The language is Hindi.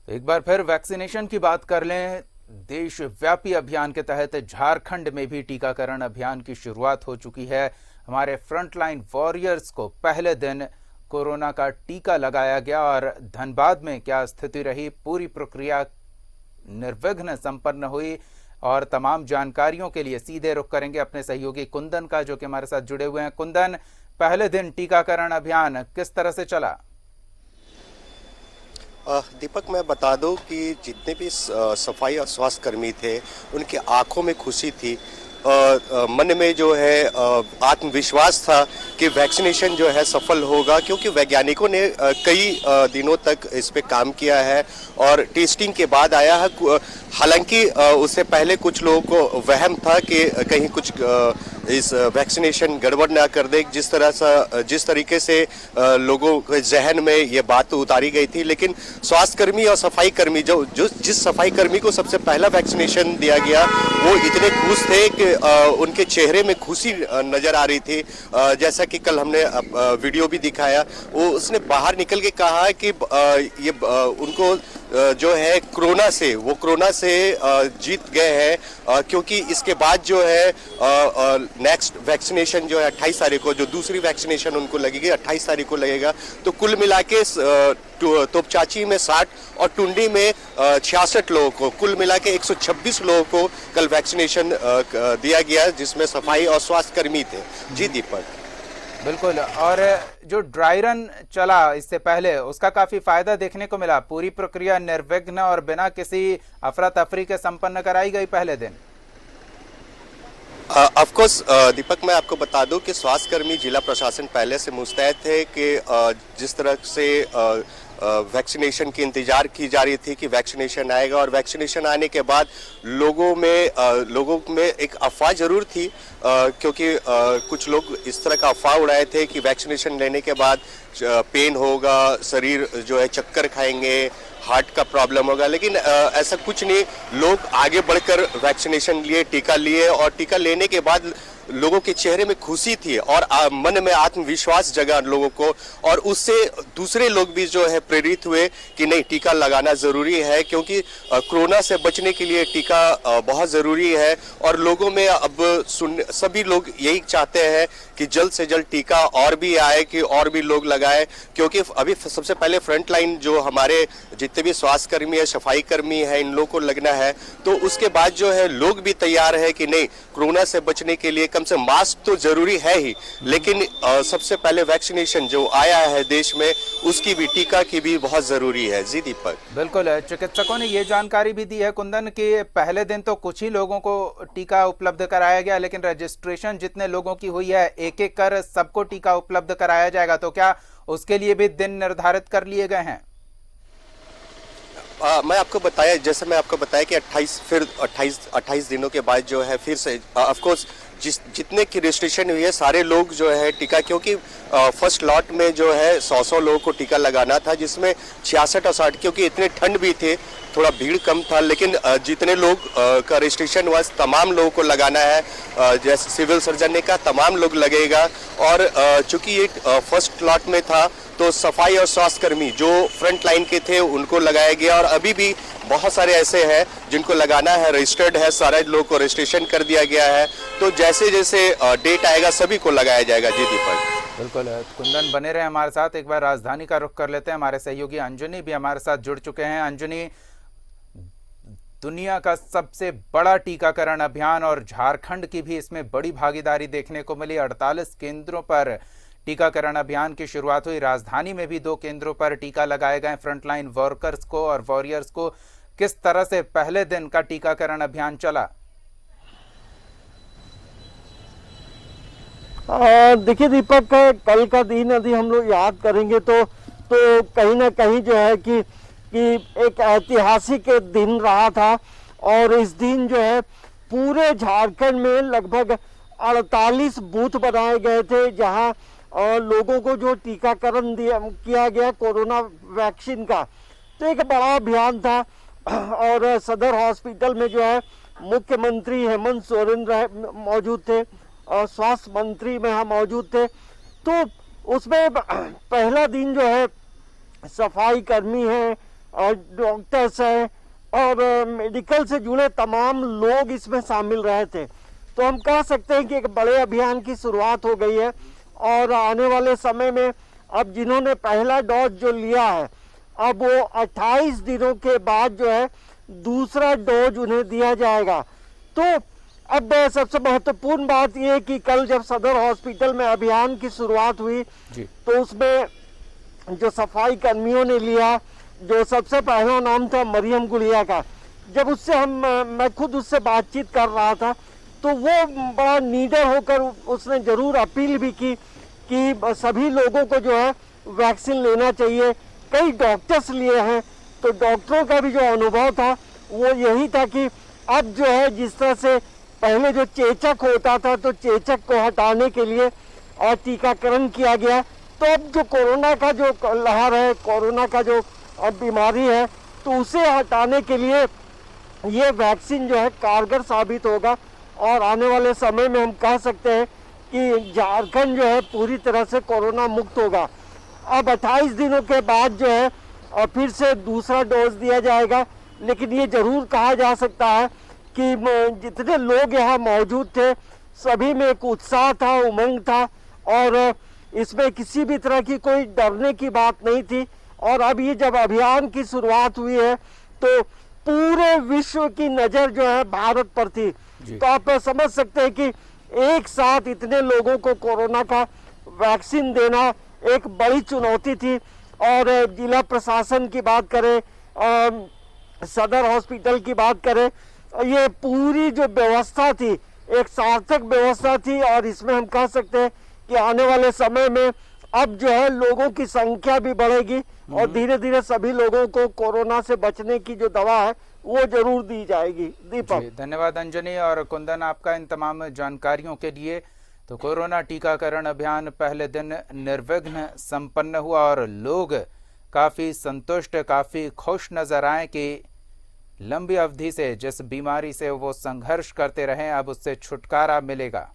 एक बार फिर वैक्सीनेशन की बात कर लें। देशव्यापी अभियान के तहत झारखंड में भी टीकाकरण अभियान की शुरुआत हो चुकी है। हमारे फ्रंटलाइन वॉरियर्स को पहले दिन कोरोना का टीका लगाया गया और धनबाद में क्या स्थिति रही, पूरी प्रक्रिया निर्विघ्न संपन्न हुई और तमाम जानकारियों के लिए सीधे रुख करेंगे अपने सहयोगी कुंदन का, जो कि हमारे साथ जुड़े हुए हैं। कुंदन, पहले दिन टीकाकरण अभियान किस तरह से चला? दीपक, मैं बता दूं कि जितने भी सफाई और स्वास्थ्य कर्मी थे, उनकी आंखों में खुशी थी। मन में जो है आत्मविश्वास था कि वैक्सीनेशन जो है सफल होगा, क्योंकि वैज्ञानिकों ने कई दिनों तक इस पे काम किया है और टेस्टिंग के बाद आया है। हालांकि उससे पहले कुछ लोगों को वहम था कि कहीं कुछ इस वैक्सीनेशन गड़बड़ ना कर दे, जिस तरीके से लोगों के जहन में ये बात उतारी गई थी। लेकिन स्वास्थ्य कर्मी और सफाई कर्मी जिस सफाई कर्मी को सबसे पहला वैक्सीनेशन दिया गया, वो इतने खुश थे कि उनके चेहरे में खुशी नजर आ रही थी। जैसा कि कल हमने वीडियो भी दिखाया, वो उसने बाहर निकल के कहा कि ये उनको जो है कोरोना से जीत गए हैं, क्योंकि इसके बाद जो है नेक्स्ट वैक्सीनेशन जो है 28 तारीख को, जो दूसरी वैक्सीनेशन उनको लगेगी 28 तारीख को लगेगा। तो कुल मिला के तोपचाची में 60 और टुंडी में 66 लोगों को, कुल मिला के 126 लोगों को कल वैक्सीनेशन दिया गया, जिसमें सफाई और स्वास्थ्य कर्मी थे। जी दीपक, बिल्कुल। और जो ड्राई रन चला इससे पहले, उसका काफी फायदा देखने को मिला। पूरी प्रक्रिया निर्विघ्न और बिना किसी अफरा तफरी के संपन्न कराई गई पहले दिन। ऑफ कोर्स दीपक, मैं आपको बता दूं कि स्वास्थ्य कर्मी, जिला प्रशासन पहले से मुस्तैद थे कि जिस तरह से वैक्सीनेशन की इंतजार की जा रही थी कि वैक्सीनेशन आएगा, और वैक्सीनेशन आने के बाद लोगों में एक अफवाह जरूर थी, क्योंकि कुछ लोग इस तरह का अफवाह उड़ाए थे कि वैक्सीनेशन लेने के बाद पेन होगा, शरीर जो है चक्कर खाएंगे, हार्ट का प्रॉब्लम होगा। लेकिन ऐसा कुछ नहीं। लोग आगे बढ़कर वैक्सीनेशन लिए, टीका लिए, और टीका लेने के बाद लोगों के चेहरे में खुशी थी और मन में आत्मविश्वास जगा लोगों को, और उससे दूसरे लोग भी जो है प्रेरित हुए कि नहीं, टीका लगाना जरूरी है, क्योंकि कोरोना से बचने के लिए टीका बहुत जरूरी है। और लोगों में अब सभी लोग यही चाहते हैं कि जल्द से जल्द टीका और भी आए, कि और भी लोग लगाए, क्योंकि अभी सबसे पहले फ्रंट लाइन जो हमारे जितने भी स्वास्थ्य कर्मी है, सफाई कर्मी है, इन लोगों को लगना है। तो उसके बाद जो है लोग भी तैयार है कि नहीं, कोरोना से बचने के लिए कम से मास्क तो जरूरी है ही, लेकिन सबसे पहले वैक्सीनेशन जो आया है देश में, उसकी भी, टीका की भी बहुत जरूरी है। जी दीपक, बिल्कुल। चिकित्सकों ने ये जानकारी भी दी है कुंदन कि पहले दिन तो कुछ ही लोगों को टीका उपलब्ध कराया गया, लेकिन रजिस्ट्रेशन जितने लोगों की हुई है, एक एक कर सबको टीका उपलब्ध कराया जाएगा। तो क्या उसके लिए भी दिन निर्धारित कर लिए गए हैं? मैं आपको बताया, जैसे मैं आपको बताया कि 28 दिनों के बाद जो है फिर से ऑफ कोर्स जितने की रजिस्ट्रेशन हुई है, सारे लोग जो है टीका, क्योंकि फर्स्ट लॉट में जो है 100 लोगों को टीका लगाना था, जिसमें 66 और 60, क्योंकि इतने ठंड भी थे, थोड़ा भीड़ कम था। लेकिन जितने लोग का रजिस्ट्रेशन हुआ, तमाम लोगों को लगाना है। जैसे सिविल सर्जन ने कहा, तमाम लोग लगेगा। और चूंकि ये फर्स्ट लॉट में था, तो सफाई और स्वास्थ्य कर्मी जो फ्रंट लाइन के थे उनको लगाया गया, और अभी भी बहुत सारे ऐसे हैं जिनको लगाना है, रजिस्टर्ड है, सारे लोगों को रजिस्ट्रेशन कर दिया गया है। तो जैसे जैसे डेट आएगा सभी को लगाया जाएगा। जी दीपक, बिल्कुल। कुंदन, बने रहे हमारे साथ। एक बार राजधानी का रुख कर लेते हैं। हमारे सहयोगी अंजनी भी हमारे साथ जुड़ चुके हैं। अंजनी, दुनिया का सबसे बड़ा टीकाकरण अभियान और झारखंड की भी इसमें बड़ी भागीदारी देखने को मिली। 48 केंद्रों पर टीकाकरण अभियान की शुरुआत हुई। राजधानी में भी 2 केंद्रों पर टीका लगाए गए फ्रंटलाइन वर्कर्स को और वॉरियर्स को। किस तरह से पहले दिन का टीकाकरण अभियान चला? देखिए दीपक, कल का दिन यदि हम लोग याद करेंगे तो कहीं ना कहीं जो है कि एक ऐतिहासिक दिन रहा था। और इस दिन जो है पूरे झारखंड में लगभग 48 बूथ बनाए गए थे, जहां लोगों को जो टीकाकरण किया गया कोरोना वैक्सीन का। तो एक बड़ा अभियान था। और सदर हॉस्पिटल में जो है मुख्यमंत्री हेमंत सोरेन मौजूद थे और स्वास्थ्य मंत्री में हम मौजूद थे। तो उसमें पहला दिन जो है सफाई कर्मी हैं, डॉक्टर्स हैं और मेडिकल से जुड़े तमाम लोग इसमें शामिल रहे थे। तो हम कह सकते हैं कि एक बड़े अभियान की शुरुआत हो गई है और आने वाले समय में अब जिन्होंने पहला डोज जो लिया है, अब वो 28 दिनों के बाद जो है दूसरा डोज उन्हें दिया जाएगा। तो अब सबसे महत्वपूर्ण बात यह है कि कल जब सदर हॉस्पिटल में अभियान की शुरुआत हुई तो उसमें जो सफाई कर्मियों ने लिया, जो सबसे पहला नाम था मरियम गुड़िया का, जब उससे मैं खुद उससे बातचीत कर रहा था तो वो बड़ा नीडर होकर उसने जरूर अपील भी की कि सभी लोगों को जो है वैक्सीन लेना चाहिए। कई डॉक्टर्स लिए हैं तो डॉक्टरों का भी जो अनुभव था वो यही था कि अब जो है जिस तरह से पहले जो चेचक होता था तो चेचक को हटाने के लिए और टीकाकरण किया गया, तो अब जो कोरोना का जो लहर है, कोरोना का जो अब बीमारी है, तो उसे हटाने के लिए ये वैक्सीन जो है कारगर साबित होगा और आने वाले समय में हम कह सकते हैं कि झारखंड जो है पूरी तरह से कोरोना मुक्त होगा। अब 28 दिनों के बाद जो है और फिर से दूसरा डोज दिया जाएगा, लेकिन ये जरूर कहा जा सकता है कि जितने लोग यहाँ मौजूद थे सभी में एक उत्साह था, उमंग था और इसमें किसी भी तरह की कोई डरने की बात नहीं थी। और अब ये जब अभियान की शुरुआत हुई है तो पूरे विश्व की नज़र जो है भारत पर थी। तो आप समझ सकते हैं कि एक साथ इतने लोगों को कोरोना का वैक्सीन देना एक बड़ी चुनौती थी। और जिला प्रशासन की बात करें, सदर हॉस्पिटल की बात करें, ये पूरी जो व्यवस्था थी एक सार्थक व्यवस्था थी और इसमें हम कह सकते हैं कि आने वाले समय में अब जो है लोगों की संख्या भी बढ़ेगी और धीरे धीरे सभी लोगों को कोरोना से बचने की जो दवा है वो जरूर दी जाएगी। दीपक, धन्यवाद अंजनी और कुंदन आपका इन तमाम जानकारियों के लिए। तो कोरोना टीकाकरण अभियान पहले दिन निर्विघ्न संपन्न हुआ और लोग काफ़ी संतुष्ट, काफ़ी खुश नजर आए कि लंबी अवधि से जिस बीमारी से वो संघर्ष करते रहे अब उससे छुटकारा मिलेगा।